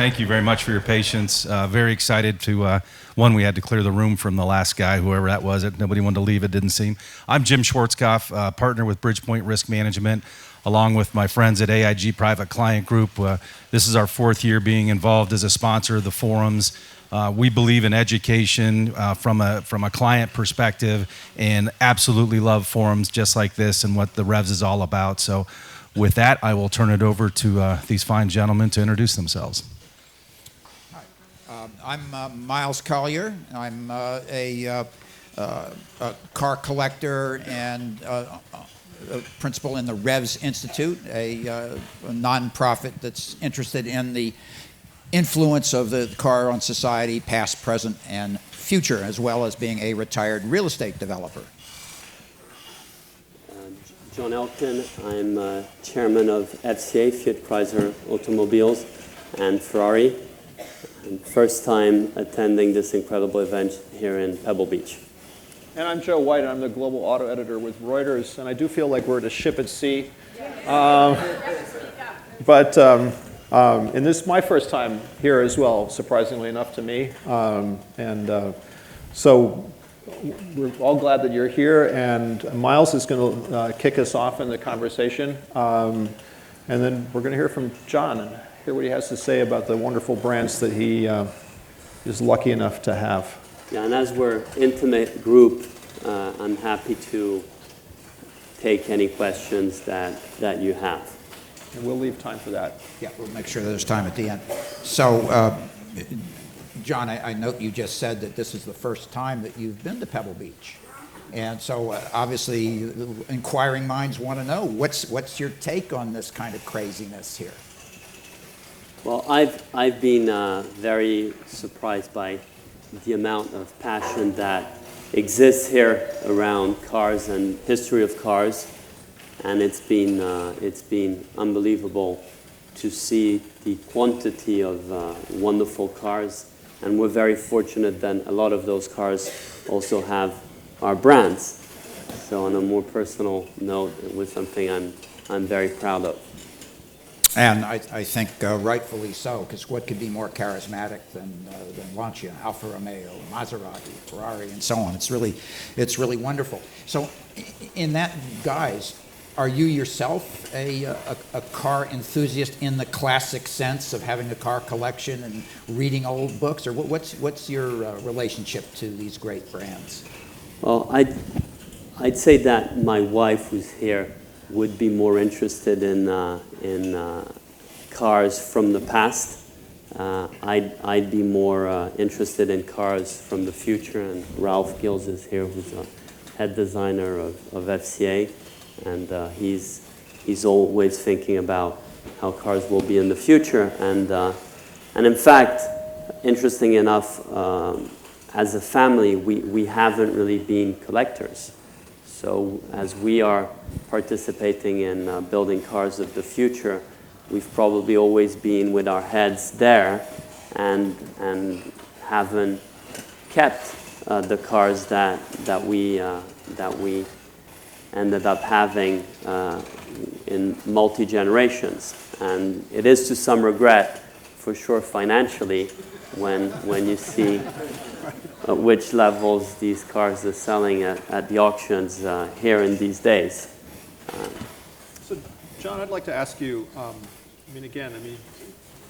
Thank you very much for your patience. Very excited to, one, we had to clear the room from the last guy, whoever that was. Nobody wanted to leave, it didn't seem. I'm Jim Schwarzkopf, partner with Bridgepoint Risk Management, along with my friends at AIG Private Client Group. This is our 4th year being involved as a sponsor of the forums. We believe in education from a client perspective and absolutely love forums just like this and what the Revs is all about. So with that, I will turn it over to these fine gentlemen to introduce themselves. I'm Miles Collier. I'm a car collector and a principal in the Revs Institute, a nonprofit that's interested in the influence of the car on society, past, present, and future, as well as being a retired real estate developer. John Elkann. I'm chairman of FCA, Fiat Chrysler Automobiles, and Ferrari. And first time attending this incredible event here in Pebble Beach. And I'm Joe White. I'm the global auto editor with Reuters, and I do feel like we're at a ship at sea. And this is my first time here as well, surprisingly enough to me. So we're all glad that you're here, and Miles is going to kick us off in the conversation. And then we're going to hear from John and hear what he has to say about the wonderful brands that he is lucky enough to have. Yeah, and as we're an intimate group, I'm happy to take any questions that you have. And we'll leave time for that. Yeah, we'll make sure there's time at the end. So, John, I note you just said that this is the first time that you've been to Pebble Beach. And so, obviously, inquiring minds want to know, what's your take on this kind of craziness here? Well, I've been very surprised by the amount of passion that exists here around cars and history of cars, and it's been unbelievable to see the quantity of wonderful cars, and we're very fortunate that a lot of those cars also have our brands. So on a more personal note, it was something I'm very proud of. And I think rightfully so, because what could be more charismatic than Lancia, Alfa Romeo, Maserati, Ferrari, and so on. It's really wonderful. So, in that guise, are you yourself a car enthusiast in the classic sense of having a car collection and reading old books, or what's your relationship to these great brands? Well, I'd say that my wife, who's here, would be more interested in cars from the past. I'd be more interested in cars from the future, and Ralph Gills is here, who's a head designer of FCA, and he's always thinking about how cars will be in the future. And in fact, interesting enough, as a family, we haven't really been collectors. So as we are participating in building cars of the future, we've probably always been with our heads there and haven't kept the cars that we ended up having in multi-generations. And it is to some regret, for sure financially, when you see at which levels these cars are selling at the auctions here in these days. So, John, I'd like to ask you,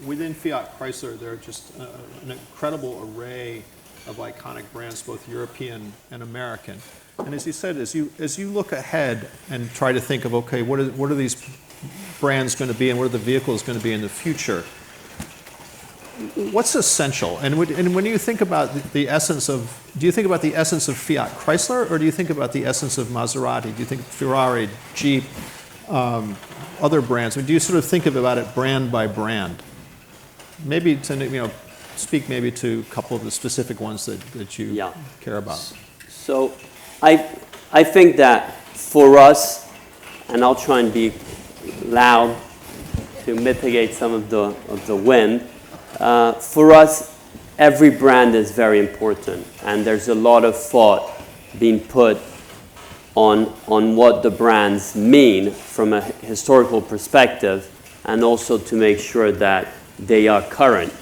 within Fiat Chrysler, there are just an incredible array of iconic brands, both European and American. And as you said, as you look ahead and try to think of, okay, what are these brands going to be and what are the vehicles going to be in the future? What's essential? And when you think about the essence of, do you think about the essence of Fiat Chrysler, or do you think about the essence of Maserati? Do you think Ferrari, Jeep, other brands? Do you sort of think about it brand by brand? Maybe to speak maybe to a couple of the specific ones that you care about. So I think that for us, and I'll try and be loud to mitigate some of the wind. For us, every brand is very important, and there's a lot of thought being put on what the brands mean from a historical perspective, and also to make sure that they are current.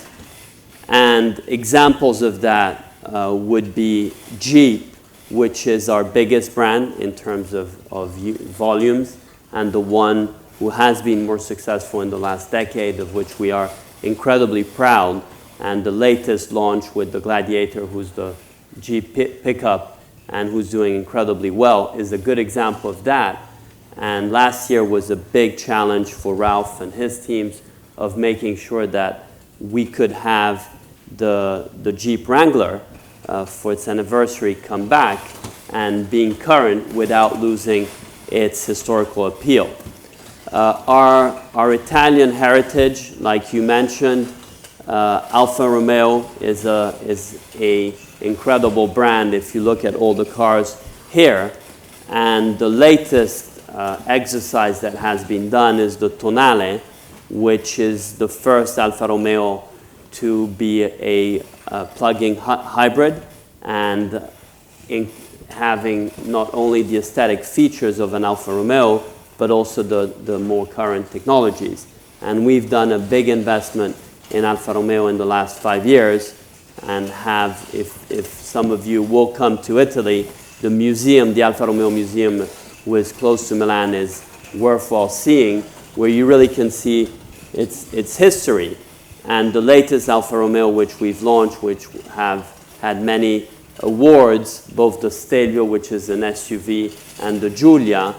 And examples of that would be Jeep, which is our biggest brand in terms of volumes, and the one who has been more successful in the last decade, of which we are incredibly proud. And the latest launch with the Gladiator, who's the Jeep pickup and who's doing incredibly well, is a good example of that. And last year was a big challenge for Ralph and his teams of making sure that we could have the Jeep Wrangler for its anniversary come back and being current without losing its historical appeal. Our Italian heritage, like you mentioned, Alfa Romeo is a incredible brand if you look at all the cars here. And the latest exercise that has been done is the Tonale, which is the first Alfa Romeo to be a plug-in hybrid, and having not only the aesthetic features of an Alfa Romeo, but also the more current technologies. And we've done a big investment in Alfa Romeo in the last 5 years, and have, if some of you will come to Italy, the museum, the Alfa Romeo Museum, who is close to Milan, is worthwhile seeing, where you really can see its history. And the latest Alfa Romeo which we've launched, which have had many awards, both the Stelvio, which is an SUV, and the Giulia,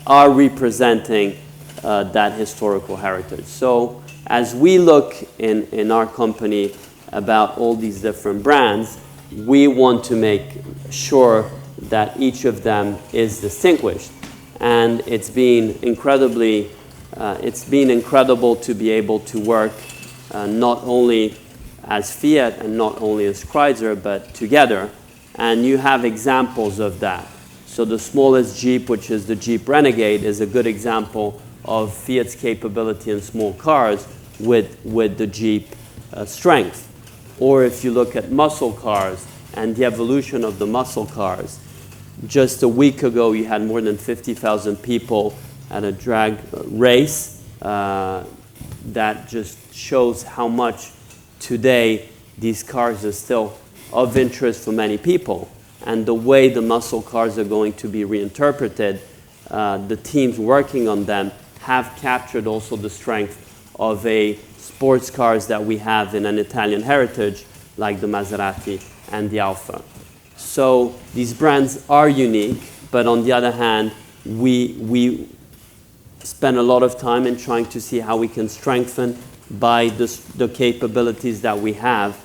are representing that historical heritage. So as we look in our company about all these different brands, we want to make sure that each of them is distinguished. And it's been incredibly, it's been incredible to be able to work not only as Fiat and not only as Chrysler, but together. And you have examples of that. So the smallest Jeep, which is the Jeep Renegade, is a good example of Fiat's capability in small cars with the Jeep strength. Or if you look at muscle cars and the evolution of the muscle cars, just a week ago you had more than 50,000 people at a drag race. That just shows how much today these cars are still of interest for many people. And the way the muscle cars are going to be reinterpreted, the teams working on them have captured also the strength of a sports cars that we have in an Italian heritage, like the Maserati and the Alfa. So these brands are unique, but on the other hand, we spend a lot of time in trying to see how we can strengthen by the capabilities that we have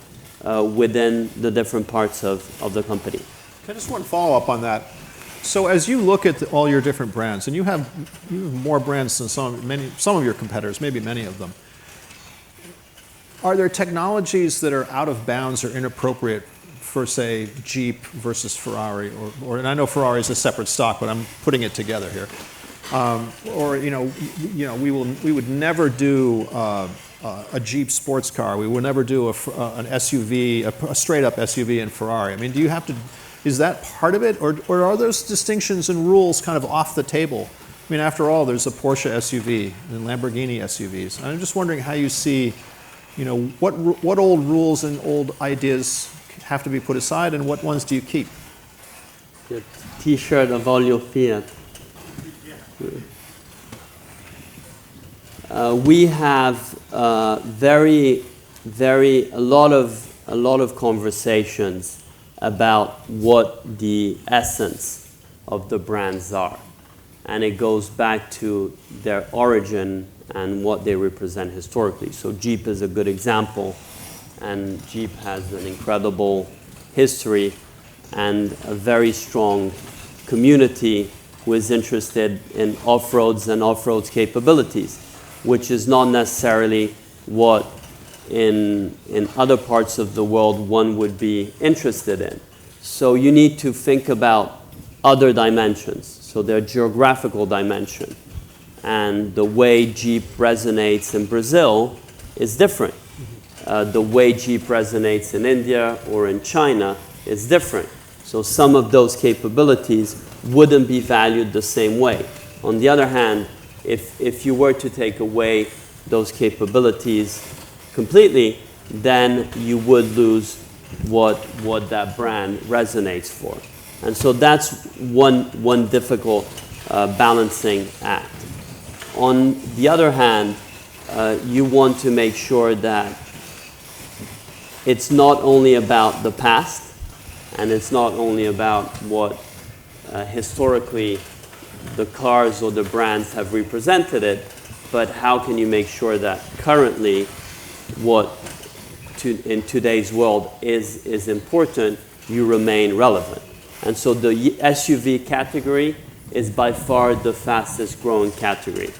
within the different parts of the company. Okay, just one follow-up on that. So as you look at all your different brands, and you have more brands than some of your competitors, maybe many of them, are there technologies that are out of bounds or inappropriate for, say, Jeep versus Ferrari, and I know Ferrari is a separate stock, but I'm putting it together here. Or we would never do a Jeep sports car. We would never do an SUV, a straight-up SUV in Ferrari. I mean, do you have to? Is that part of it, or are those distinctions and rules kind of off the table? I mean, after all, there's a Porsche SUV and Lamborghini SUVs. And I'm just wondering how you see, what old rules and old ideas have to be put aside, and what ones do you keep? The T-shirt of all your Fiat. We have a lot of conversations about what the essence of the brands are, and it goes back to their origin and what they represent historically. So Jeep is a good example, and Jeep has an incredible history and a very strong community who is interested in off-roads and off-roads capabilities, which is not necessarily what in other parts of the world one would be interested in. So you need to think about other dimensions. So their geographical dimension, and the way Jeep resonates in Brazil is different. The way Jeep resonates in India or in China is different. So some of those capabilities wouldn't be valued the same way. On the other hand, if you were to take away those capabilities completely, then you would lose what that brand resonates for. And so that's one difficult balancing act. On the other hand, you want to make sure that it's not only about the past, and it's not only about what historically the cars or the brands have represented it, but how can you make sure that currently what in today's world is important, you remain relevant. And so the SUV category is by far the fastest growing category.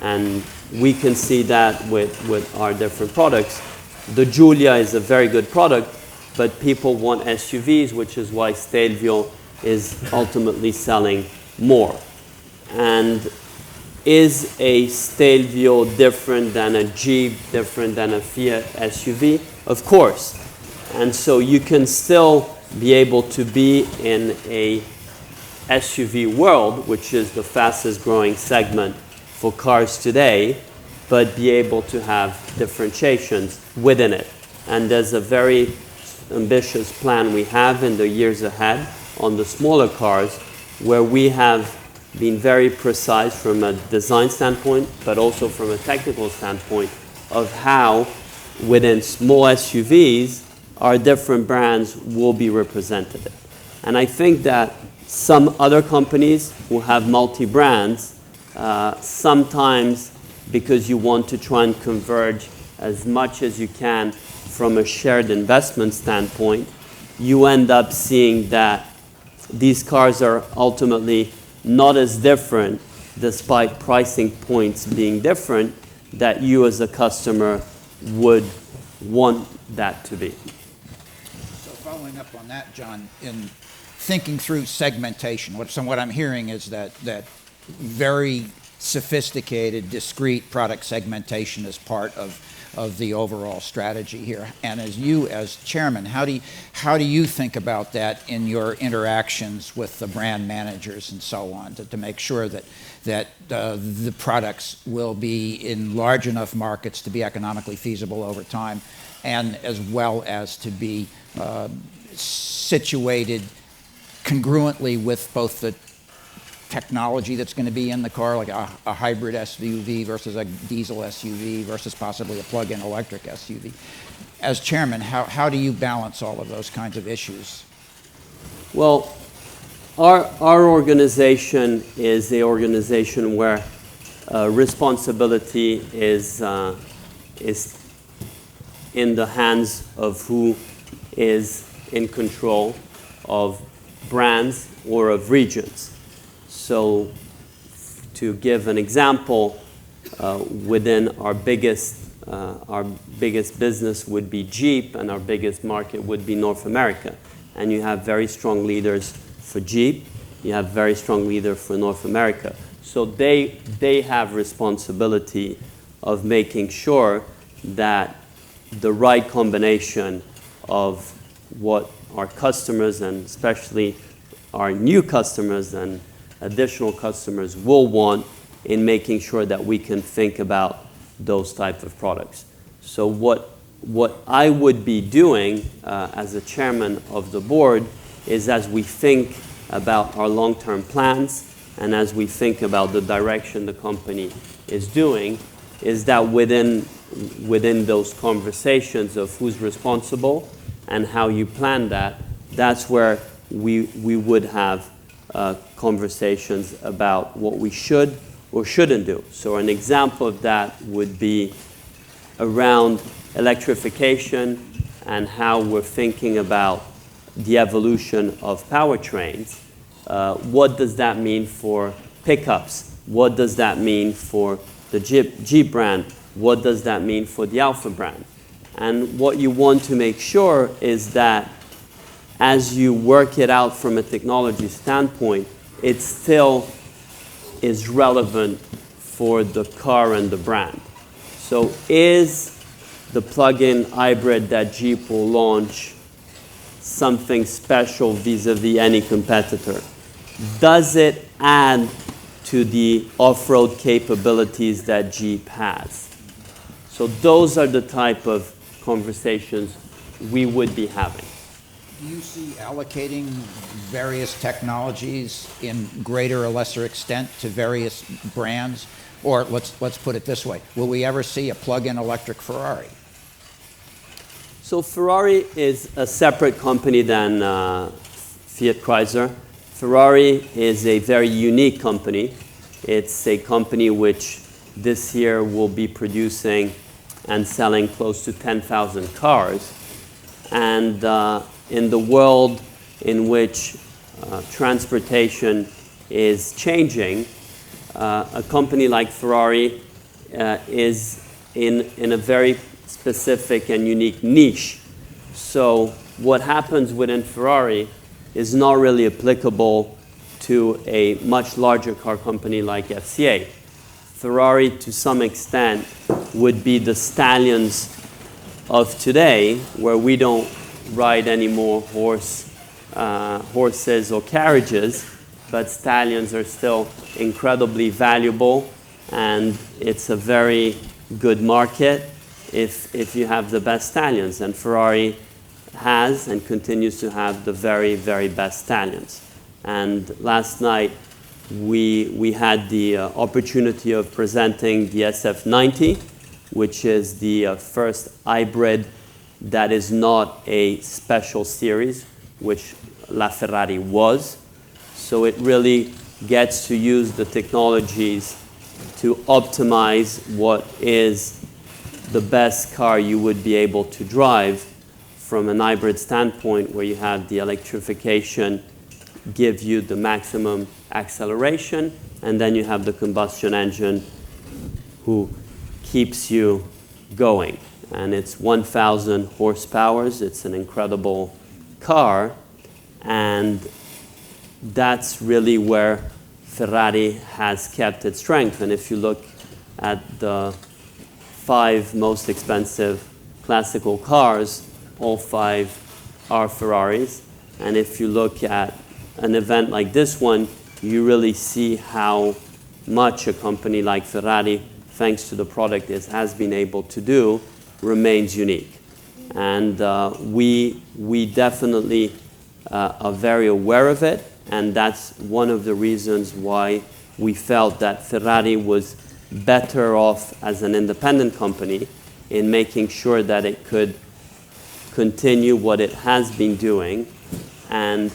And we can see that with our different products. The Giulia is a very good product, but people want SUVs, which is why Stelvio is ultimately selling more. And is a Stelvio different than a Jeep, different than a Fiat SUV? Of course. And so you can still be able to be in a SUV world, which is the fastest growing segment for cars today, but be able to have differentiations within it. And there's a very ambitious plan we have in the years ahead on the smaller cars, where we have been very precise from a design standpoint, but also from a technical standpoint of how within small SUVs our different brands will be represented. And I think that some other companies who have multi-brands, sometimes because you want to try and converge as much as you can from a shared investment standpoint, you end up seeing that these cars are ultimately not as different, despite pricing points being different, that you as a customer would want that to be. So following up on that, John, in thinking through segmentation, what I'm hearing is that very sophisticated, discrete product segmentation is part of the overall strategy here. And as chairman, how do you think about that in your interactions with the brand managers and so on to make sure that the products will be in large enough markets to be economically feasible over time, and as well as to be situated congruently with both the technology that's going to be in the car, like a hybrid SUV versus a diesel SUV versus possibly a plug-in electric SUV. As chairman, how do you balance all of those kinds of issues? Well, our organization is an organization where responsibility is in the hands of who is in control of brands or of regions. So to give an example, within our biggest business would be Jeep, and our biggest market would be North America. And you have very strong leaders for Jeep, you have very strong leaders for North America. So they have responsibility of making sure that the right combination of what our customers, and especially our new customers and additional customers, will want in making sure that we can think about those types of products. So what I would be doing as a chairman of the board is, as we think about our long-term plans and as we think about the direction the company is doing, is that within those conversations of who's responsible and how you plan that, that's where we would have conversations about what we should or shouldn't do. So an example of that would be around electrification and how we're thinking about the evolution of powertrains. What does that mean for pickups? What does that mean for the Jeep brand? What does that mean for the Alfa brand? And what you want to make sure is that as you work it out from a technology standpoint, it still is relevant for the car and the brand. So is the plug-in hybrid that Jeep will launch something special vis-a-vis any competitor? Does it add to the off-road capabilities that Jeep has? So those are the type of conversations we would be having. Do you see allocating various technologies in greater or lesser extent to various brands? Or let's put it this way, will we ever see a plug-in electric Ferrari? So Ferrari is a separate company than Fiat Chrysler. Ferrari is a very unique company. It's a company which this year will be producing and selling close to 10,000 cars. And in the world in which transportation is changing, a company like Ferrari is in a very specific and unique niche. So what happens within Ferrari is not really applicable to a much larger car company like FCA. Ferrari, to some extent, would be the stallions of today, where we don't ride any more horses or carriages, but stallions are still incredibly valuable, and it's a very good market if you have the best stallions. And Ferrari has and continues to have the very, very best stallions. And last night, we had the opportunity of presenting the SF90, which is the first hybrid that is not a special series, which LaFerrari was. So it really gets to use the technologies to optimize what is the best car you would be able to drive from an hybrid standpoint, where you have the electrification give you the maximum acceleration, and then you have the combustion engine who keeps you going. And it's 1,000 horsepower. It's an incredible car, and that's really where Ferrari has kept its strength. And if you look at the 5 most expensive classical cars, all 5 are Ferraris. And if you look at an event like this one, you really see how much a company like Ferrari, thanks to the product it has been able to do, remains unique. And we definitely are very aware of it, and that's one of the reasons why we felt that Ferrari was better off as an independent company in making sure that it could continue what it has been doing, and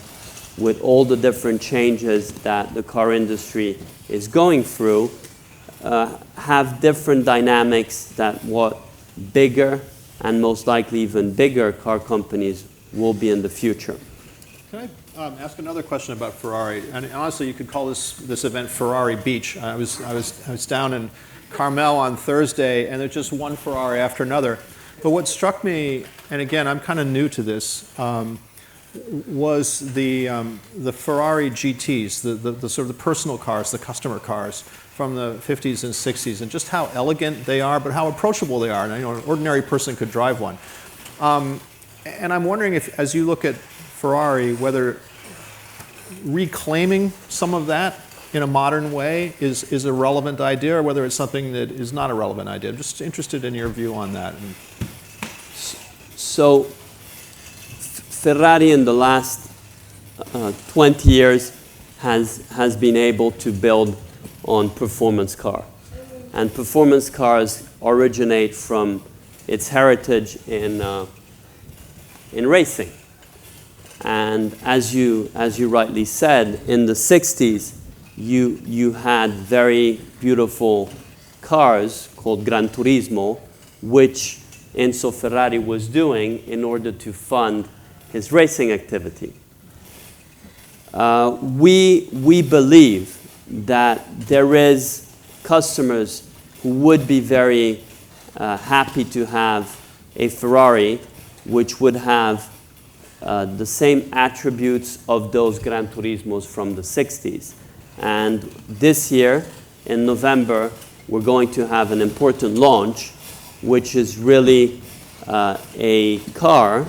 with all the different changes that the car industry is going through, have different dynamics that what bigger and most likely even bigger car companies will be in the future. Can I ask another question about Ferrari? And honestly, you could call this event Ferrari Beach. I was down in Carmel on Thursday, and there's just one Ferrari after another. But what struck me, and again, I'm kind of new to this, was the Ferrari GTs, the sort of the personal cars, the customer cars from the 50s and 60s, and just how elegant they are, but how approachable they are. And an ordinary person could drive one. And I'm wondering if, as you look at Ferrari, whether reclaiming some of that in a modern way is a relevant idea, or whether it's something that is not a relevant idea. I'm just interested in your view on that. So Ferrari in the last 20 years has been able to build on performance car. And performance cars originate from its heritage in racing. And as you rightly said, in the 60s, you had very beautiful cars called Gran Turismo, which Enzo Ferrari was doing in order to fund his racing activity. We believe that there is customers who would be very happy to have a Ferrari which would have the same attributes of those Gran Turismos from the 60s. And this year, in November, we're going to have an important launch, which is really a car.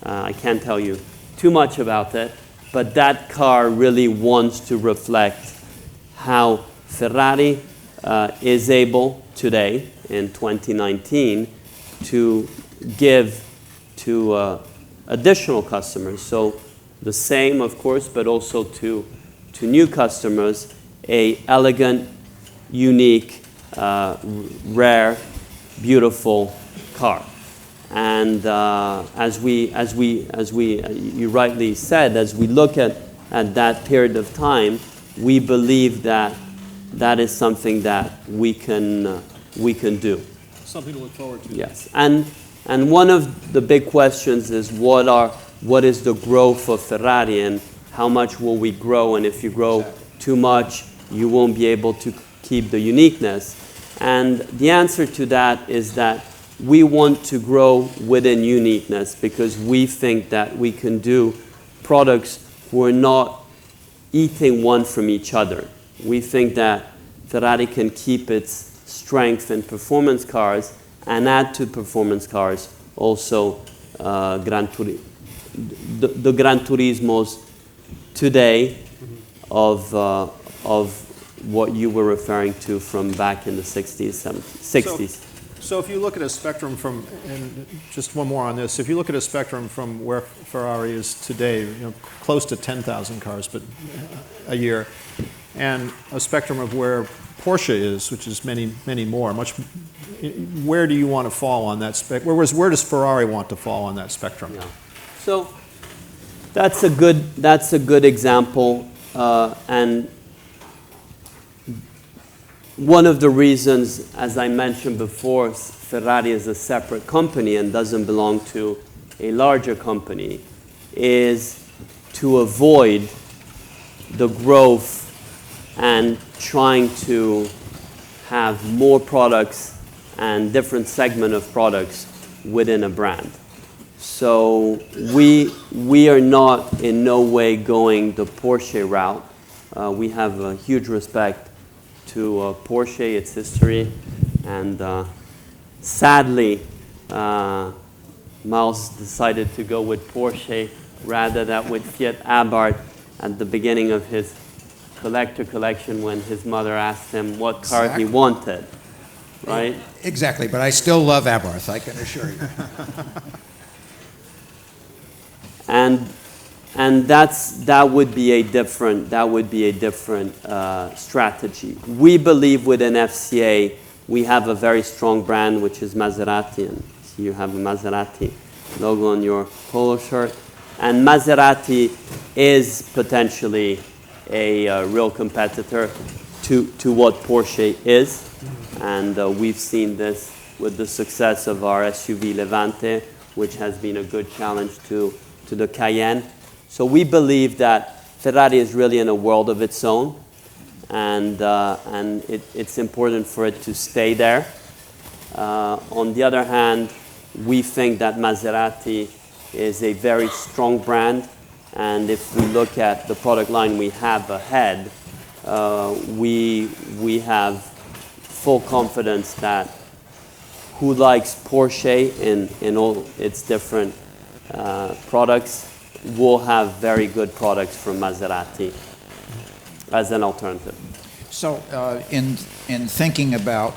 I can't tell you too much about it, but that car really wants to reflect how Ferrari is able today, in 2019, to give to additional customers. So the same, of course, but also to new customers, a elegant, unique, rare, beautiful car. And you rightly said, as we look at that period of time, we believe that that is something that we can do. Something to look forward to. Yes, and one of the big questions is what is the growth of Ferrari and how much will we grow? And if you grow too much, you won't be able to keep the uniqueness. And the answer to that is that we want to grow within uniqueness because we think that we can do products who are not eating one from each other. We think that Ferrari can keep its strength in performance cars and add to performance cars also the Gran Turismos today of what you were referring to from back in the 60s, 60s. So if you look at a spectrum from, and just one more on this, if you look at a spectrum from where Ferrari is today, close to 10,000 cars but a year, and a spectrum of where Porsche is, which is many, many more, where do you want to fall on that spectrum? Where does Ferrari want to fall on that spectrum? Yeah. So that's a good example, and one of the reasons, as I mentioned before, Ferrari is a separate company and doesn't belong to a larger company, is to avoid the growth and trying to have more products and different segment of products within a brand. So we are not in no way going the Porsche route. We have a huge respect to Porsche, its history, and sadly, Miles decided to go with Porsche rather than with Fiat Abarth at the beginning of his collector collection when his mother asked him what car he wanted, right? Exactly, but I still love Abarth, I can assure you. And that would be a different strategy. We believe within FCA we have a very strong brand, which is Maserati, and so you have a Maserati logo on your polo shirt. And Maserati is potentially a real competitor to what Porsche is, and we've seen this with the success of our SUV Levante, which has been a good challenge to the Cayenne. So we believe that Ferrari is really in a world of its own, and it's important for it to stay there. On the other hand, we think that Maserati is a very strong brand, and if we look at the product line we have ahead, we have full confidence that who likes Porsche in all its different products will have very good products from Maserati as an alternative. So in thinking about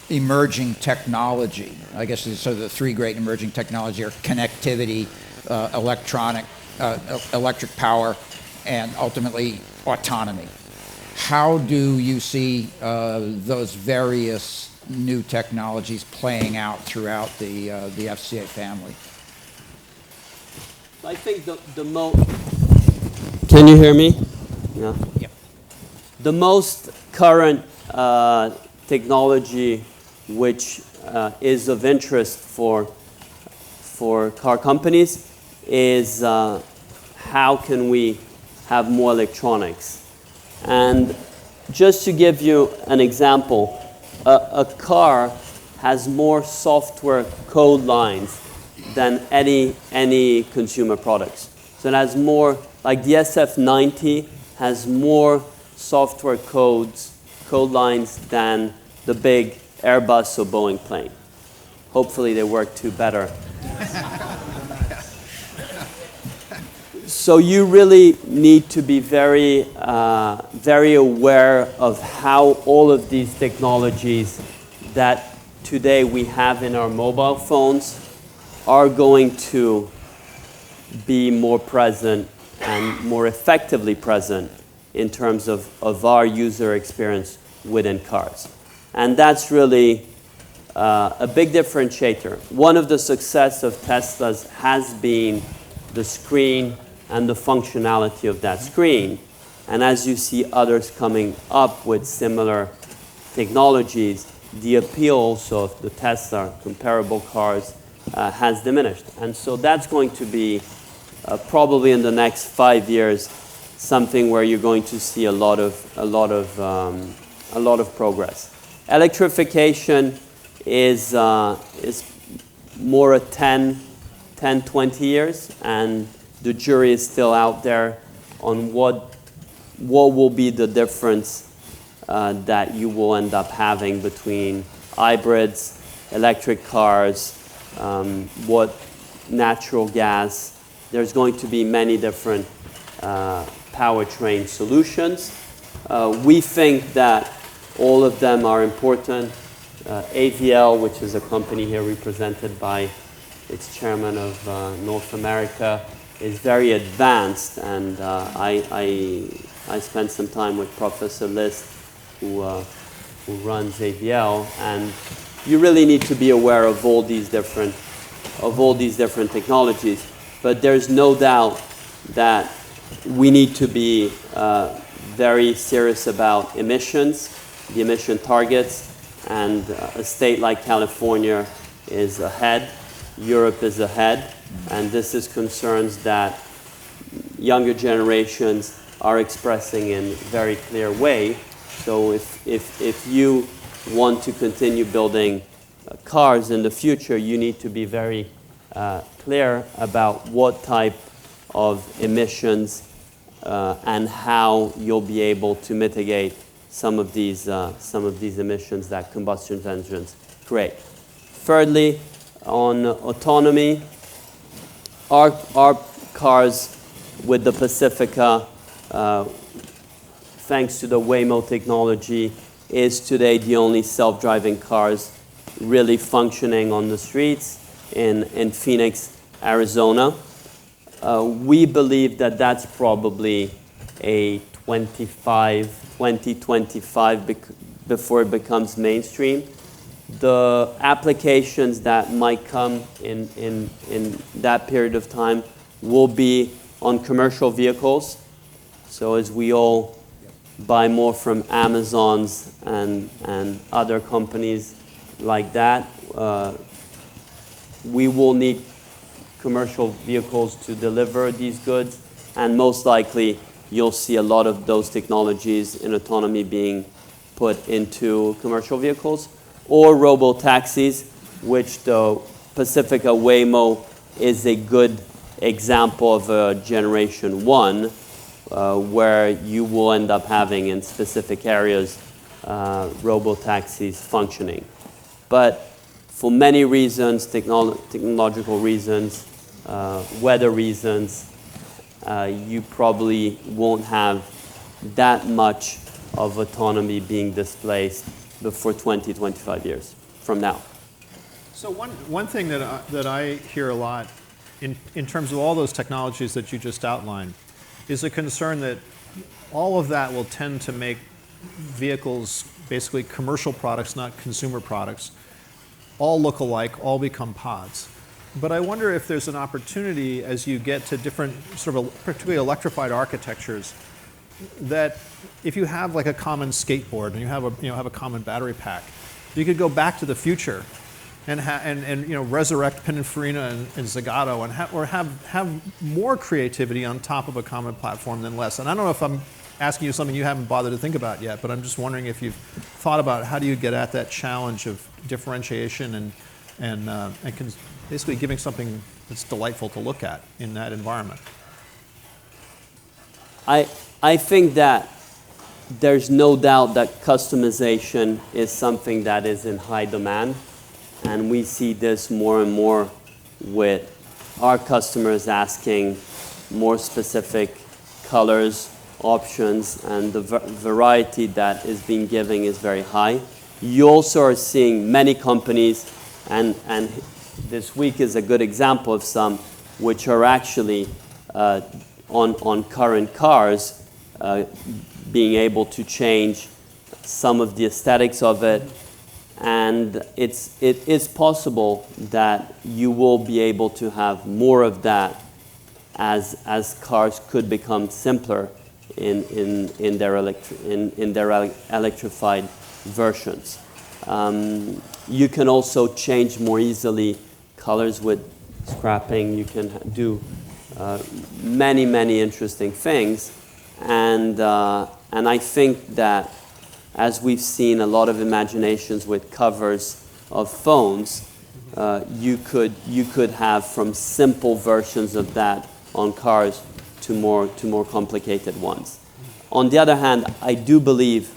emerging technology, I guess so the three great emerging technology are connectivity, electric power, and ultimately autonomy. How do you see those various new technologies playing out throughout the FCA family? I think the most... Can you hear me? Yeah. Yeah. The most current technology which is of interest for car companies is how can we have more electronics. And just to give you an example, a car has more software code lines than any consumer products. So it has more, like the SF90 has more software code lines than the big Airbus or Boeing plane. Hopefully they work two better. So you really need to be very, very aware of how all of these technologies that today we have in our mobile phones are going to be more present and more effectively present in terms of our user experience within cars. And that's really a big differentiator. One of the success of Tesla's has been the screen and the functionality of that screen. And as you see others coming up with similar technologies, the appeal also of the Tesla comparable cars has diminished. And so that's going to be probably in the next 5 years something where you're going to see a lot of progress. Electrification is more a 10, 20 years, and the jury is still out there on what will be the difference that you will end up having between hybrids, electric cars, what natural gas. There's going to be many different powertrain solutions. We think that all of them are important. AVL, which is a company here represented by its chairman of North America, is very advanced, and I spent some time with Professor List, who runs AVL, and you really need to be aware of all these different technologies. But there's no doubt that we need to be very serious about emissions, the emission targets, and a state like California is ahead, Europe is ahead, and this is concerns that younger generations are expressing in a very clear way. So if you want to continue building cars in the future, you need to be very clear about what type of emissions and how you'll be able to mitigate some of these emissions that combustion engines create. Thirdly, on autonomy, our cars with the Pacifica, thanks to the Waymo technology, is today the only self-driving cars really functioning on the streets in Phoenix, Arizona. We believe that that's probably a 2025 before it becomes mainstream. The applications that might come in that period of time will be on commercial vehicles. So as we all buy more from Amazons and other companies like that, we will need commercial vehicles to deliver these goods, and most likely you'll see a lot of those technologies in autonomy being put into commercial vehicles, or robo-taxis, which the Pacifica Waymo is a good example of a generation 1, where you will end up having in specific areas robo-taxis functioning. But for many reasons, technological reasons, weather reasons, you probably won't have that much of autonomy being displaced before 20, 25 years from now. So one thing that I hear a lot in terms of all those technologies that you just outlined is a concern that all of that will tend to make vehicles basically commercial products, not consumer products, all look alike, all become pods. But I wonder if there's an opportunity as you get to different sort of particularly electrified architectures, that if you have like a common skateboard and you have a common battery pack, you could go back to the future and resurrect Pininfarina and Zagato and have more creativity on top of a common platform than less. And I don't know if I'm asking you something you haven't bothered to think about yet, but I'm just wondering if you've thought about how do you get at that challenge of differentiation and basically giving something that's delightful to look at in that environment. I think that there's no doubt that customization is something that is in high demand, and we see this more and more with our customers asking more specific colors, options, and the variety that is being given is very high. You also are seeing many companies, and this week is a good example of some, which are actually on current cars, being able to change some of the aesthetics of it. And it is possible that you will be able to have more of that as cars could become simpler in their electrified versions. You can also change more easily colors with scrapping. You can do many, many interesting things. And I think that as we've seen a lot of imaginations with covers of phones, you could have from simple versions of that on cars to more complicated ones. On the other hand, I do believe,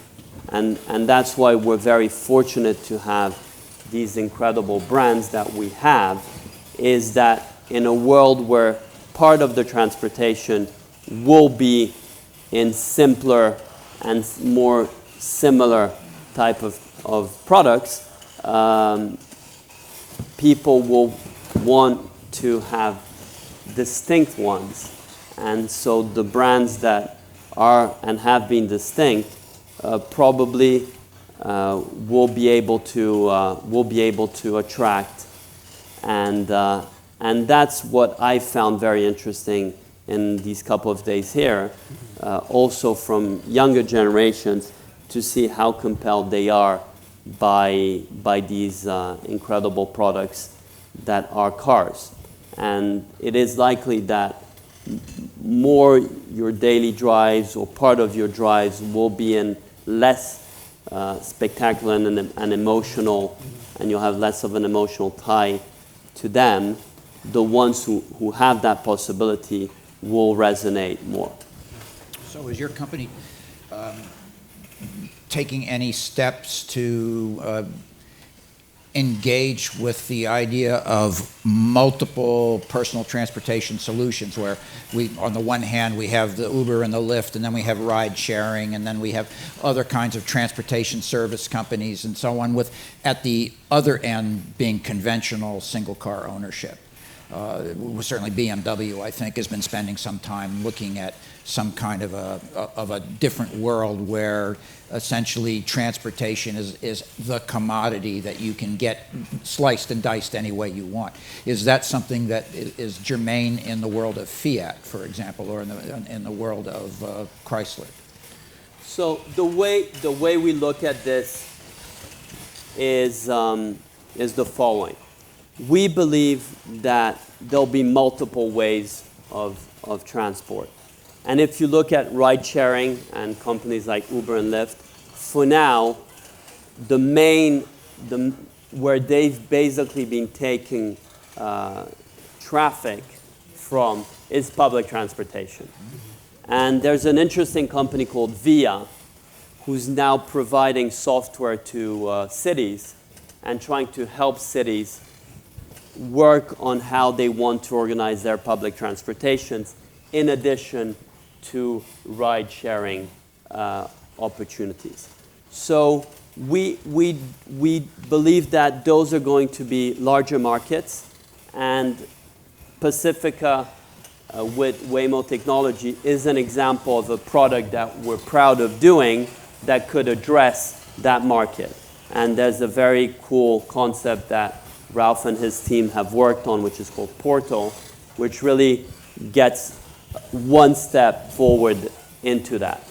and that's why we're very fortunate to have these incredible brands that we have, is that in a world where part of the transportation will be in simpler and more similar type of products, people will want to have distinct ones. And so the brands that are and have been distinct probably will be able to attract, and that's what I found very interesting in these couple of days here, also from younger generations, to see how compelled they are by these incredible products that are cars. And it is likely that more your daily drives or part of your drives will be in less spectacular and emotional, and you'll have less of an emotional tie to them. The ones who have that possibility will resonate more. So is your company taking any steps to engage with the idea of multiple personal transportation solutions, where on the one hand we have the Uber and the Lyft, and then we have ride sharing, and then we have other kinds of transportation service companies and so on, with at the other end being conventional single car ownership? Certainly BMW, I think, has been spending some time looking at some kind of a different world where essentially transportation is the commodity that you can get sliced and diced any way you want. Is that something that is germane in the world of Fiat, for example, or in the world of Chrysler? So the way we look at this is the following. We believe that there'll be multiple ways of transport. And if you look at ride sharing and companies like Uber and Lyft, for now, where they've basically been taking traffic from is public transportation. And there's an interesting company called Via, who's now providing software to cities and trying to help cities work on how they want to organize their public transportations, in addition to ride-sharing opportunities. So we believe that those are going to be larger markets, and Pacifica with Waymo technology is an example of a product that we're proud of doing that could address that market. And there's a very cool concept that Ralph and his team have worked on, which is called Portal, which really gets one step forward into that.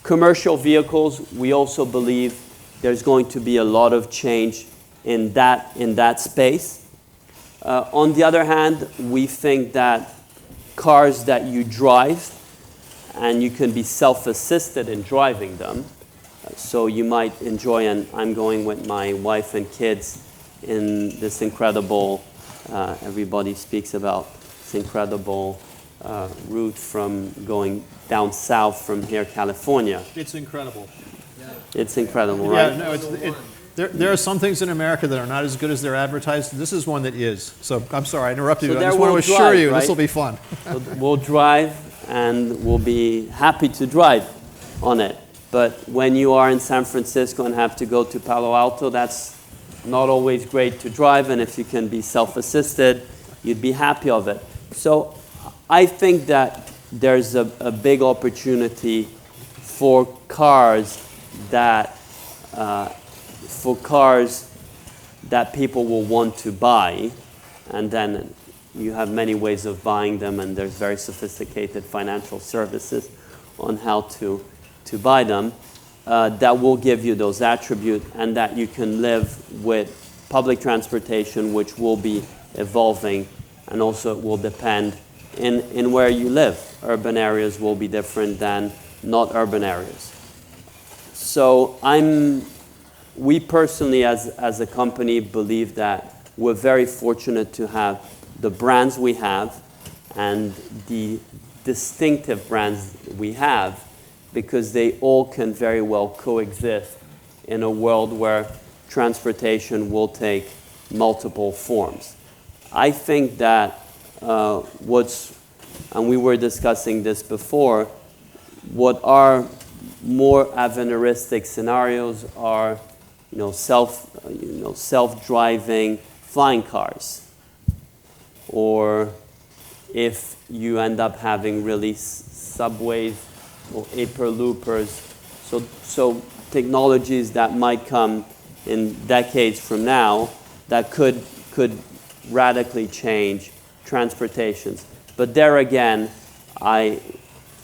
Commercial vehicles, we also believe there's going to be a lot of change in that space. On the other hand, we think that cars that you drive, and you can be self-assisted in driving them, so you might enjoy, and I'm going with my wife and kids in this incredible, everybody speaks about this incredible route from going down south from here, California. It's incredible. It's incredible, right? Yeah, no, there are some things in America that are not as good as they're advertised. This is one that is. So I'm sorry, I interrupted you. I just want to assure you, this will be fun. So we'll drive, and we'll be happy to drive on it. But when you are in San Francisco and have to go to Palo Alto, that's not always great to drive, and if you can be self-assisted, you'd be happy of it. So I think that there's a big opportunity for cars that people will want to buy, and then you have many ways of buying them, and there's very sophisticated financial services on how to buy them, that will give you those attributes, and that you can live with public transportation, which will be evolving, and also it will depend in where you live. Urban areas will be different than not urban areas. So we personally as a company believe that we're very fortunate to have the brands we have and the distinctive brands we have, because they all can very well coexist in a world where transportation will take multiple forms. I think that and we were discussing this before, what are more avantgardistic scenarios are, self-driving flying cars, or if you end up having really subways or hyperloopers, so technologies that might come in decades from now that could radically change transportations. But there again, I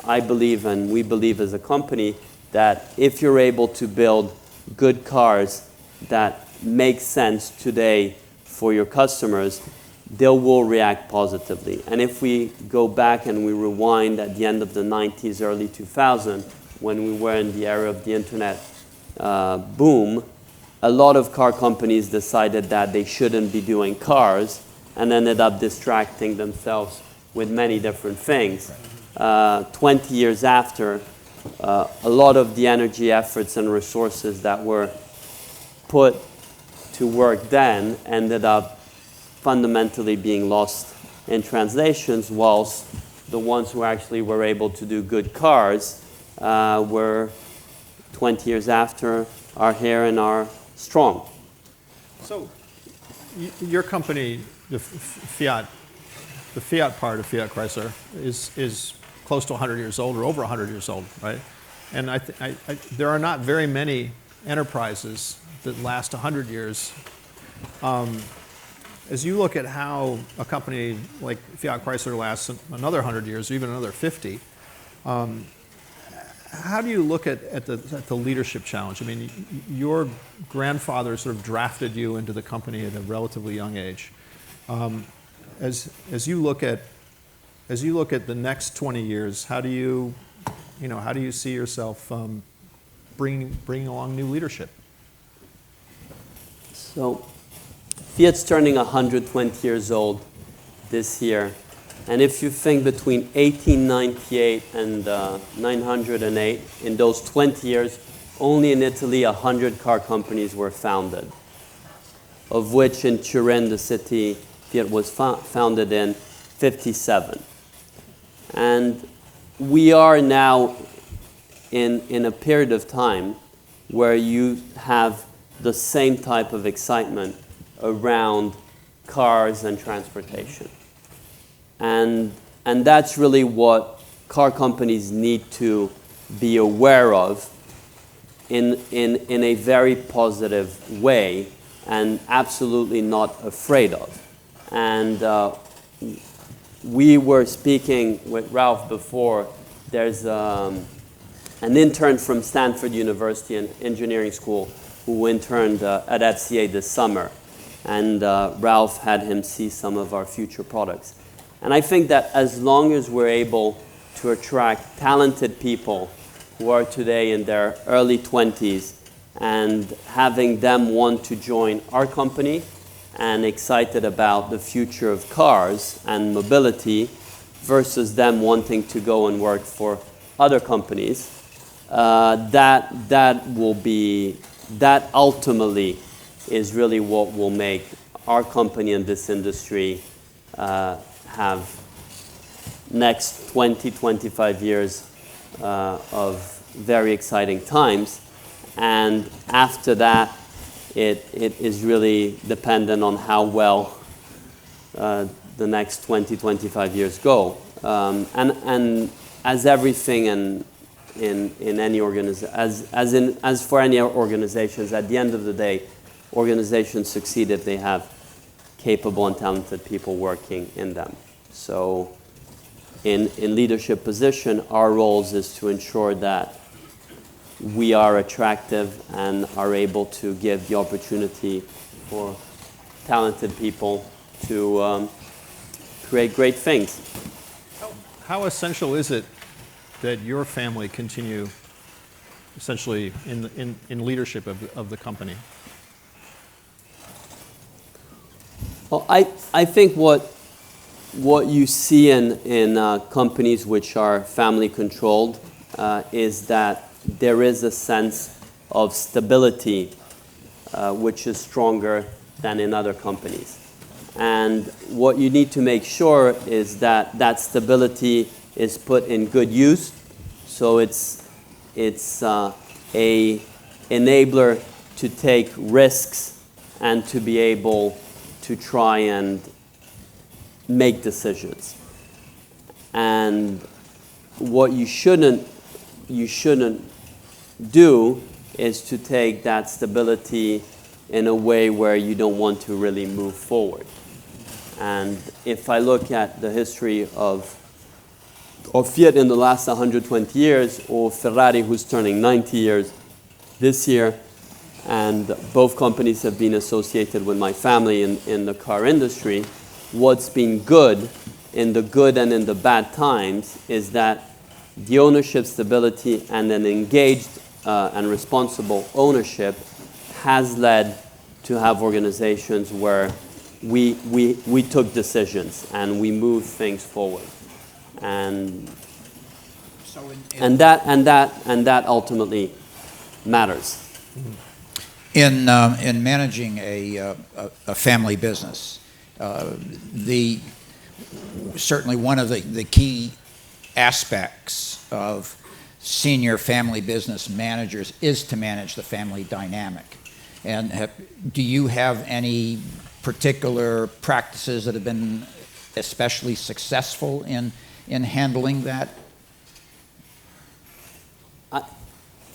believe, and we believe as a company, that if you're able to build good cars that make sense today for your customers, they will react positively. And if we go back and we rewind at the end of the 90s, early 2000s, when we were in the era of the internet boom, a lot of car companies decided that they shouldn't be doing cars and ended up distracting themselves with many different things. 20 years after, a lot of the energy, efforts, and resources that were put to work then ended up fundamentally being lost in translations, whilst the ones who actually were able to do good cars were 20 years after are here and are strong. So your company, the Fiat part of Fiat Chrysler is close to 100 years old or over 100 years old, right? And there are not very many enterprises that last 100 years. As you look at how a company like Fiat Chrysler lasts another 100 years or even another 50, how do you look at the leadership challenge? I mean, your grandfather sort of drafted you into the company at a relatively young age. As you look at the next 20 years, how do you see yourself bringing along new leadership? So Fiat's turning 120 years old this year. And if you think between 1898 and 908, in those 20 years, only in Italy 100 car companies were founded, of which in Turin, the city Fiat was founded in, 57. And we are now in a period of time where you have the same type of excitement around cars and transportation. And that's really what car companies need to be aware of in a very positive way and absolutely not afraid of. And we were speaking with Ralph before. There's an intern from Stanford University, an engineering school, who interned at FCA this summer. And Ralph had him see some of our future products. And I think that as long as we're able to attract talented people who are today in their early 20s and having them want to join our company and excited about the future of cars and mobility versus them wanting to go and work for other companies, that ultimately is really what will make our company in this industry have next 20, 25 years of very exciting times. And after that, it is really dependent on how well the next 20, 25 years go. And as everything in any organization, as for any organizations, at the end of the day, organizations succeed if they have capable and talented people working in them. So in leadership position, our roles is to ensure that we are attractive and are able to give the opportunity for talented people to create great things. How essential is it that your family continue essentially in leadership of the company? Well, I think what you see in companies which are family controlled is that there is a sense of stability which is stronger than in other companies. And what you need to make sure is that that stability is put in good use. So it's a enabler to take risks and to be able to try and make decisions. And what you shouldn't do is to take that stability in a way where you don't want to really move forward. And if I look at the history of Fiat in the last 120 years, or Ferrari, who's turning 90 years this year, and both companies have been associated with my family in the car industry, what's been good in the good and in the bad times is that the ownership stability and an engaged and responsible ownership has led to have organizations where we took decisions and we moved things forward, and So that ultimately matters. in managing a family business, certainly one of the key aspects of senior family business managers is to manage the family dynamic. And do you have any particular practices that have been especially successful in handling that?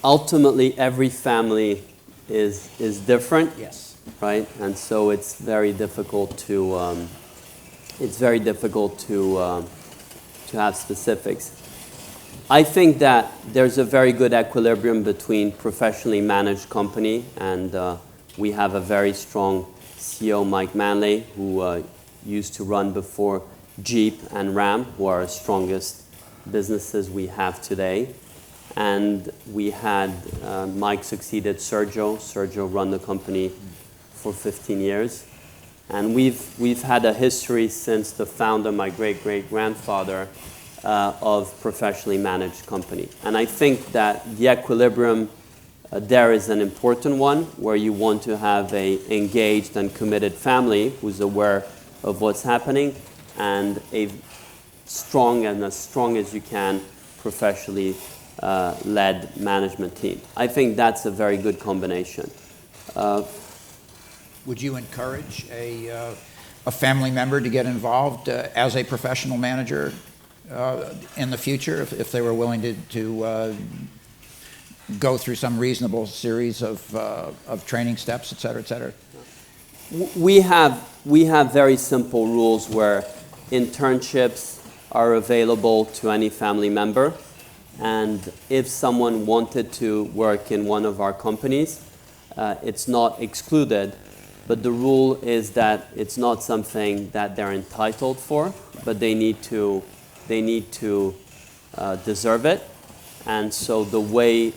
Ultimately, every family is different. Yes. Right, and so it's very difficult to have specifics. I think that there's a very good equilibrium between professionally managed company, and we have a very strong CEO, Mike Manley, who used to run before Jeep and Ram, who are our strongest businesses we have today. And we had Mike succeeded Sergio. Sergio run the company for 15 years. And we've had a history since the founder, my great-great-grandfather, of professionally managed company. And I think that the equilibrium there is an important one, where you want to have a engaged and committed family who's aware of what's happening, and a strong and as strong as you can professionally led management team. I think that's a very good combination. Would you encourage a family member to get involved as a professional manager in the future if they were willing to go through some reasonable series of training steps, et cetera, et cetera? We have very simple rules where internships are available to any family member. And if someone wanted to work in one of our companies, it's not excluded. But the rule is that it's not something that they're entitled for, but they need to deserve it. And so the way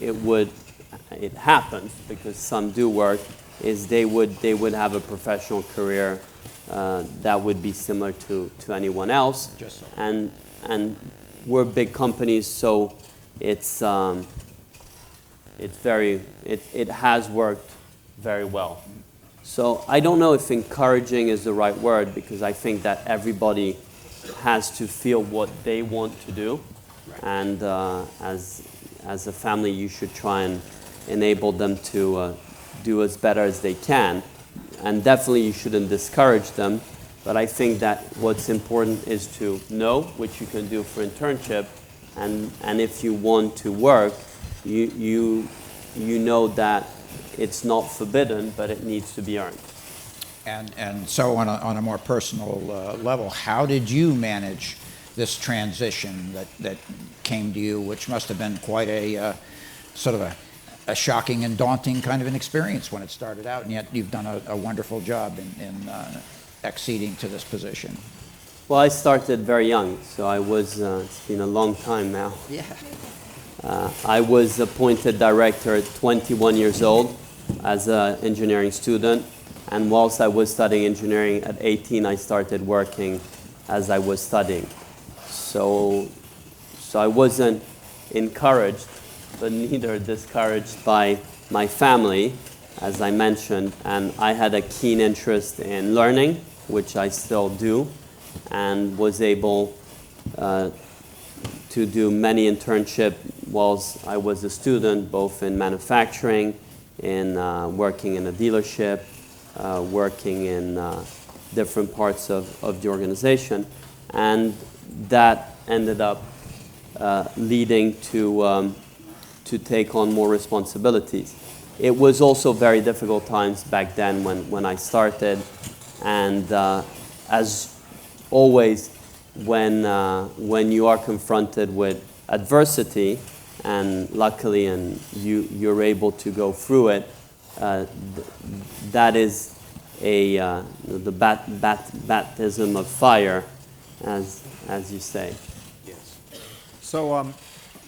it happens, because some do work, is they would have a professional career that would be similar to anyone else. Just so. And we're big companies, so it has worked very well. So I don't know if encouraging is the right word, because I think that everybody has to feel what they want to do. Right. And as a family, you should try and enable them to do as better as they can. And definitely you shouldn't discourage them. But I think that what's important is to know what you can do for internship, and if you want to work, you know that it's not forbidden, but it needs to be earned. And so on a more personal level, how did you manage this transition that came to you, which must have been quite a sort of a shocking and daunting kind of an experience when it started out, and yet you've done a wonderful job in acceding to this position? Well, I started very young, so I was, it's been a long time now. Yeah. I was appointed director at 21 years old as an engineering student, and whilst I was studying engineering at 18, I started working as I was studying. So I wasn't encouraged, but neither discouraged by my family, as I mentioned, and I had a keen interest in learning, which I still do, and was able to do many internships whilst I was a student, both in manufacturing, in working in a dealership, working in different parts of the organization, and that ended up leading to take on more responsibilities. It was also very difficult times back then when I started, and as always, when you are confronted with adversity, and luckily you're able to go through it, that is the baptism of fire, as you say. Yes. So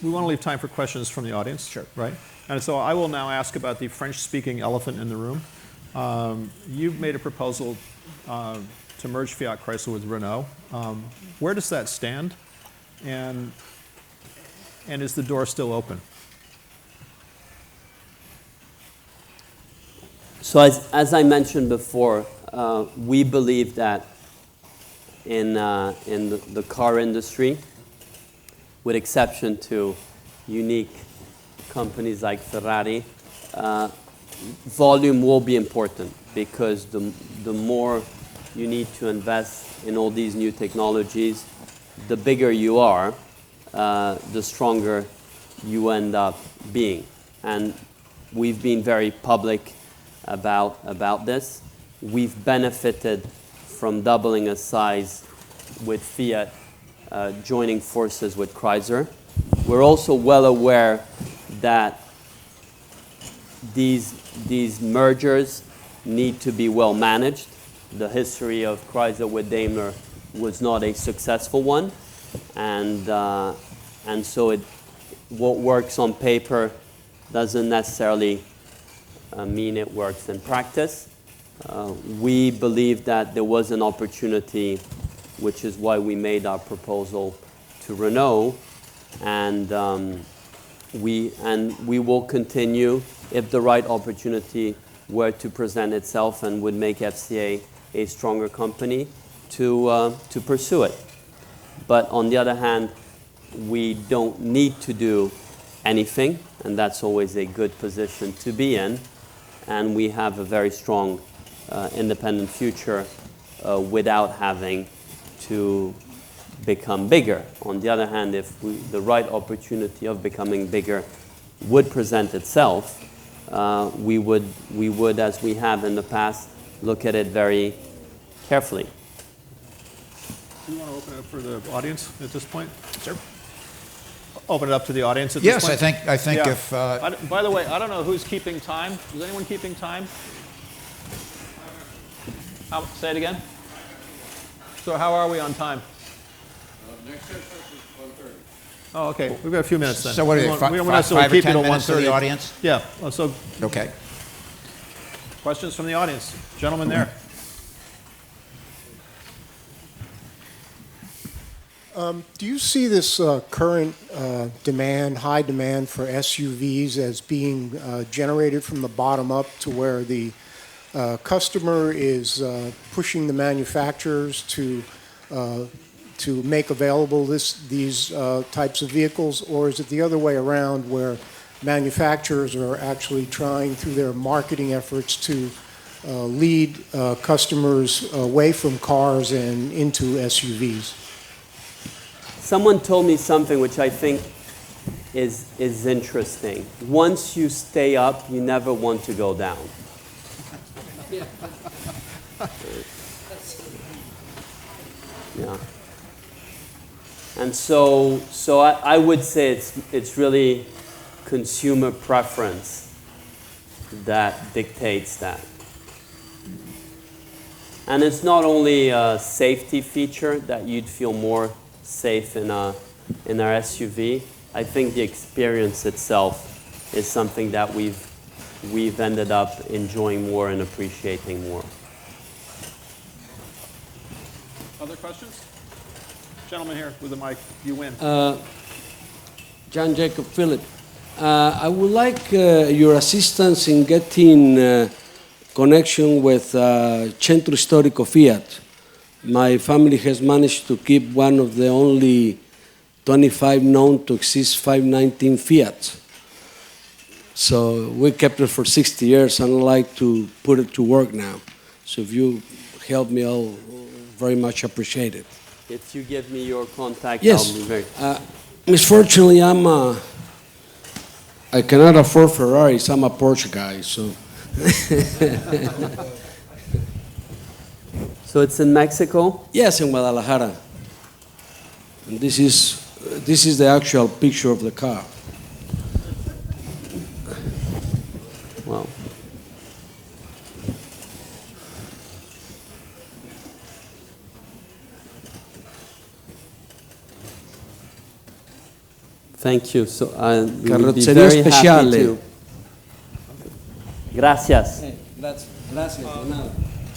we want to leave time for questions from the audience. Sure. Right? And so I will now ask about the French-speaking elephant in the room. You've made a proposal to merge Fiat Chrysler with Renault. Where does that stand? And is the door still open? So as I mentioned before, we believe that in the car industry, with exception to unique companies like Ferrari, volume will be important, because the more you need to invest in all these new technologies, the bigger you are, the stronger you end up being. And we've been very public about this. We've benefited from doubling in size with Fiat joining forces with Chrysler. We're also well aware that these mergers need to be well managed. The history of Chrysler with Daimler was not a successful one, and so what works on paper doesn't necessarily mean it works in practice. We believe that there was an opportunity, which is why we made our proposal to Renault, and we will continue, if the right opportunity were to present itself and would make FCA a stronger company, to pursue it. But on the other hand, we don't need to do anything, and that's always a good position to be in, and we have a very strong independent future without having to become bigger. On the other hand, if the right opportunity of becoming bigger would present itself, we would, as we have in the past, look at it very carefully. Do you want to open it up for the audience at this point? Sure. Open it up to the audience at Yes, this point? I think Yeah. if... By the way, I don't know who's keeping time. Is anyone keeping time? Say it again. So how are we on time? Next session is 1:30. Oh, okay. We've got a few minutes then. So what are We they, won't- fi- we won't fi- necessarily 5 or keep it 10 till minutes to the 1:30. audience? Yeah. So Okay. questions from the audience. Gentleman there. Do you see this current high demand for SUVs as being generated from the bottom up, to where the customer is pushing the manufacturers to to make available these types of vehicles, or is it the other way around where manufacturers are actually trying through their marketing efforts to lead customers away from cars and into SUVs? Someone told me something which I think is interesting. Once you stay up, you never want to go down. Yeah. And so I would say it's really consumer preference that dictates that. And it's not only a safety feature that you'd feel more safe in our SUV. I think the experience itself is something that we've ended up enjoying more and appreciating more. Other questions? Gentleman here with the mic, you win. John Jacob Phillip. I would like your assistance in getting connection with Centro Storico Fiat. My family has managed to keep one of the only 25 known to exist 519 Fiat. So we kept it for 60 years and I'd like to put it to work now. So if you help me, I'll very much appreciate it. If you give me your contact, Yes. I'll be very... Misfortunately, I cannot afford Ferraris. I'm a Porsche guy, so. So it's in Mexico? Yes, in Guadalajara. And this is the actual picture of the car. Wow. Thank you. So I would be Carrozzeria very happy speciale. to. Gracias. Gracias.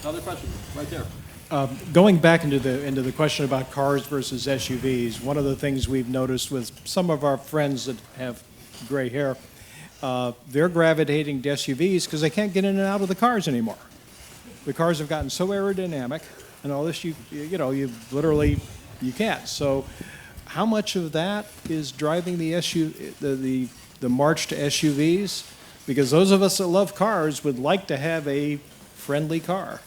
Another question, right there. Going back into the question about cars versus SUVs, one of the things we've noticed with some of our friends that have gray hair, they're gravitating to SUVs because they can't get in and out of the cars anymore. The cars have gotten so aerodynamic and all this, you literally can't. So how much of that is driving the march to SUVs? Because those of us that love cars would like to have a friendly car.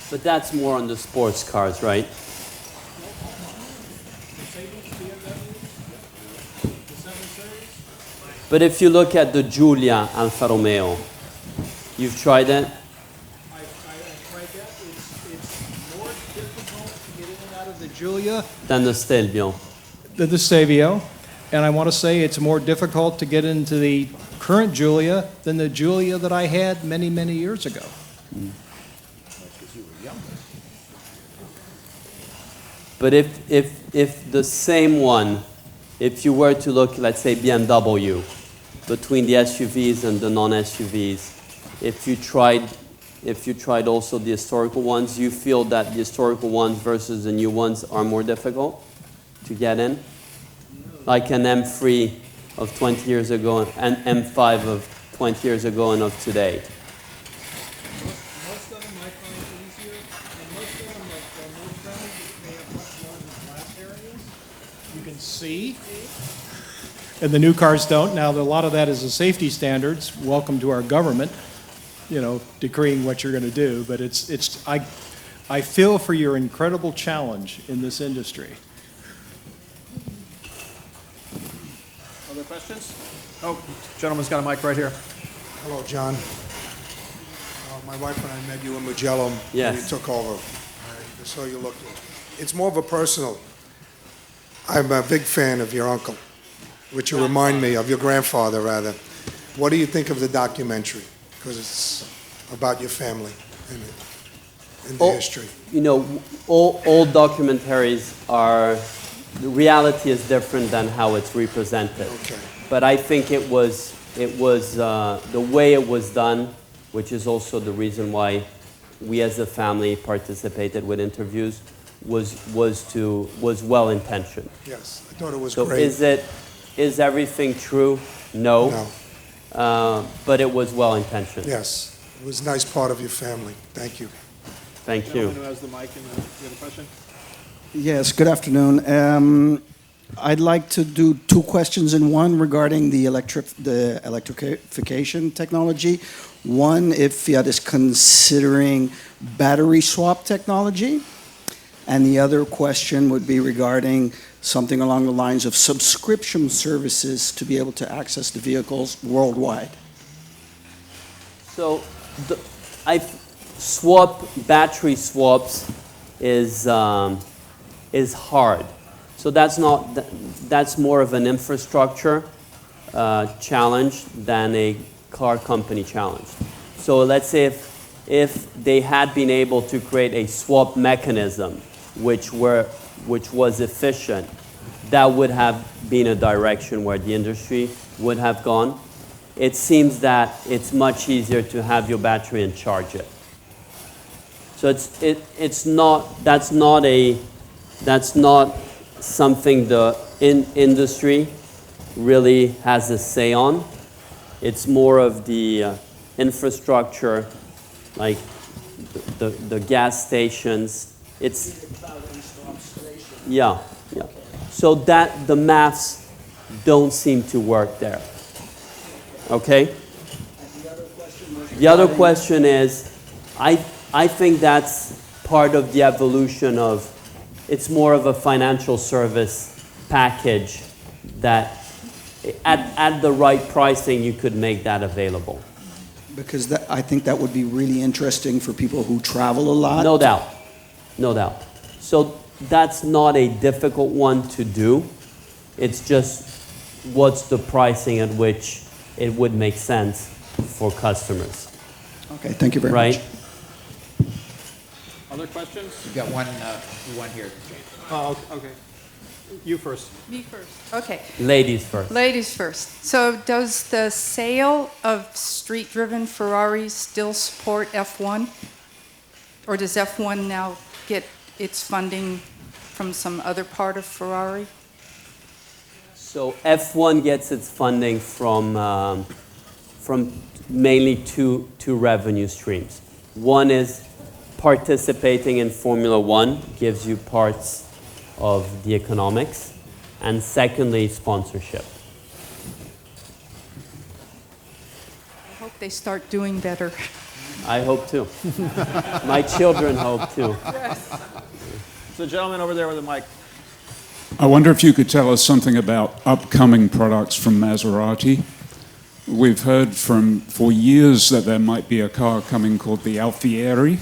But that's more on the sports cars, right? But if you look at the Giulia Alfa Romeo, you've tried it? I tried that. It's more difficult to get in and out of the Giulia Than the Stelvio. than the Stelvio. And I want to say it's more difficult to get into the current Giulia than the Giulia that I had many, many years ago. But if the same one, if you were to look, let's say BMW, between the SUVs and the non-SUVs, if you tried also the historical ones, you feel that the historical ones versus the new ones are more difficult to get in? Like an M3 of 20 years ago and M5 of 20 years ago and of today. Most of them I find easier, and most of them are more friendly because they have much larger glass areas. You can see. And the new cars don't. Now, a lot of that is the safety standards. Welcome to our government, decreeing what you're going to do. But I feel for your incredible challenge in this industry. Other questions? Oh, gentleman's got a mic right here. Hello, John. My wife and I met you in Mugello when Yes. you took over. So you looked. It's more of a personal. I'm a big fan of your uncle, which you remind me of your grandfather, rather. What do you think of the documentary? Because it's about your family and the history. All documentaries are, the reality is different than how it's represented. Okay. But I think it was the way it was done, which is also the reason why we as a family participated with interviews, was well intentioned. Yes, I thought it was So great. is everything true? No. No. But it was well intentioned. Yes, it was a nice part of your family. Thank you. Thank you. Gentleman who has the mic, and you have a question? Yes, good afternoon. I'd like to do two questions in one regarding the electrification technology. One, if Fiat is considering battery swap technology, and the other question would be regarding something along the lines of subscription services to be able to access the vehicles worldwide. So, battery swaps is hard. So that's more of an infrastructure challenge than a car company challenge. So let's say if they had been able to create a swap mechanism which was efficient, that would have been a direction where the industry would have gone. It seems that it's much easier to have your battery and charge it. So that's not something the industry really has a say on. It's more of the infrastructure, like the gas stations. Yeah. So that the maths don't seem to work there. Okay? The other question is, I think that's part of the evolution of, it's more of a financial service package that at the right pricing you could make that available. Because I think that would be really interesting for people who travel a lot. No doubt. So that's not a difficult one to do. It's just what's the pricing at which it would make sense for customers. Okay, thank you very much. Other questions? You got one here. Oh, okay. You first. Me first. Okay. Ladies first. Ladies first. So does the sale of street-driven Ferraris still support F1? Or does F1 now get its funding from some other part of Ferrari? So F1 gets its funding from mainly two revenue streams. One is participating in Formula One, gives you parts of the economics, and secondly, sponsorship. I hope they start doing better. I hope too. My children hope too. So the gentleman over there with the mic. I wonder if you could tell us something about upcoming products from Maserati. We've heard for years that there might be a car coming called the Alfieri,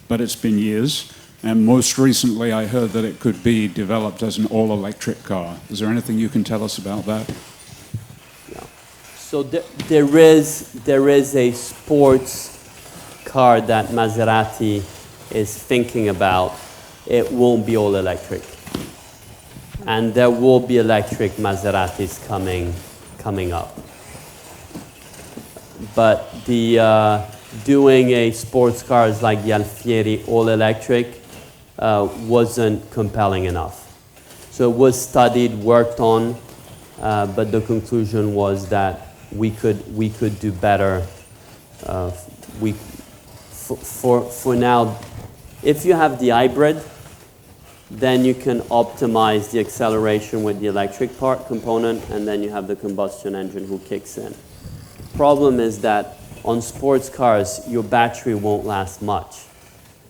but it's been years. And most recently I heard that it could be developed as an all-electric car. Is there anything you can tell us about that? Yeah. So there is a sports car that Maserati is thinking about. It won't be all electric. And there will be electric Maseratis coming up. But doing a sports cars like the Alfieri all electric wasn't compelling enough. So it was studied, worked on, but the conclusion was that we could do better. For now, if you have the hybrid, then you can optimize the acceleration with the electric part component, and then you have the combustion engine who kicks in. Problem is that on sports cars, your battery won't last much.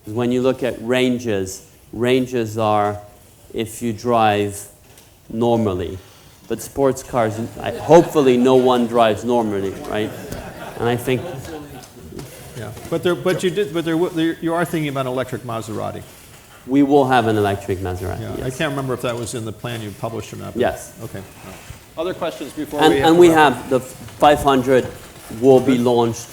When you look at ranges are if you drive normally. But sports cars, hopefully no one drives normally, right? And I think... Yeah, but you are thinking about an electric Maserati. We will have an electric Maserati, Yeah, yes. I can't remember if that was in the plan you published or not. Yes. Okay. All right. Other questions before And we have the 500 will be launched.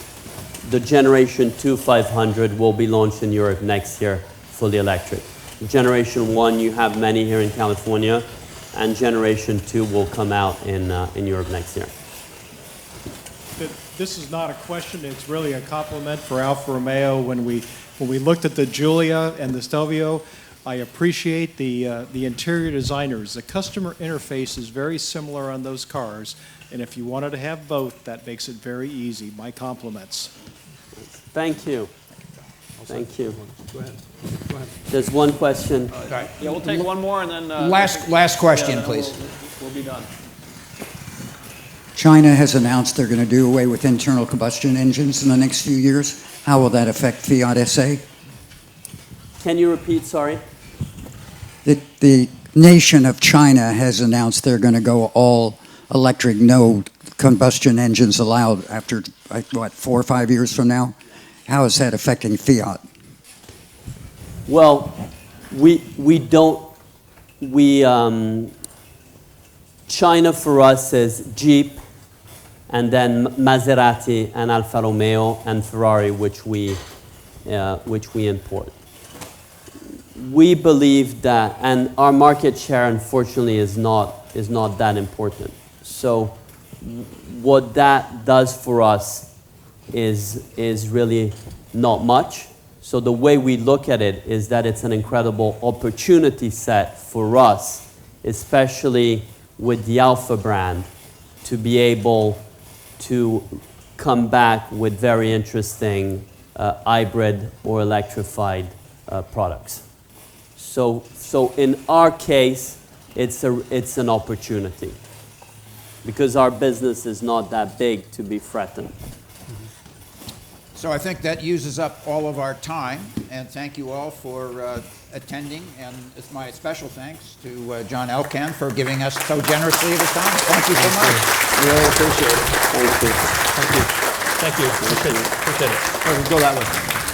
The Generation 2 500 will be launched in Europe next year, fully electric. Generation 1, you have many here in California, and Generation 2 will come out in Europe next year. This is not a question, it's really a compliment for Alfa Romeo. When we looked at the Giulia and the Stelvio, I appreciate the interior designers. The customer interface is very similar on those cars, and if you wanted to have both, that makes it very easy. My compliments. Thank you. Thank you. Go ahead. Go ahead. There's one question. All right. Yeah, we'll take one more and then. Last question, then please. We'll be done. China has announced they're going to do away with internal combustion engines in the next few years. How will that affect Fiat SA? Can you repeat, sorry? The nation of China has announced they're going to go all electric, no combustion engines allowed after, what, 4 or 5 years from now? How is that affecting Fiat? Well, China for us is Jeep, and then Maserati and Alfa Romeo and Ferrari, which we import. We believe that, and our market share, unfortunately, is not that important. So, what that does for us is really not much. So the way we look at it is that it's an incredible opportunity set for us, especially with the Alfa brand, to be able to come back with very interesting hybrid or electrified products. So in our case, it's an opportunity because our business is not that big to be threatened. So I think that uses up all of our time, and thank you all for attending, and it's my special thanks to John Elkann for giving us so generously of his time. Thank you so much. Really appreciate it. Thank you. Thank you. Appreciate it. All right, we'll go that way.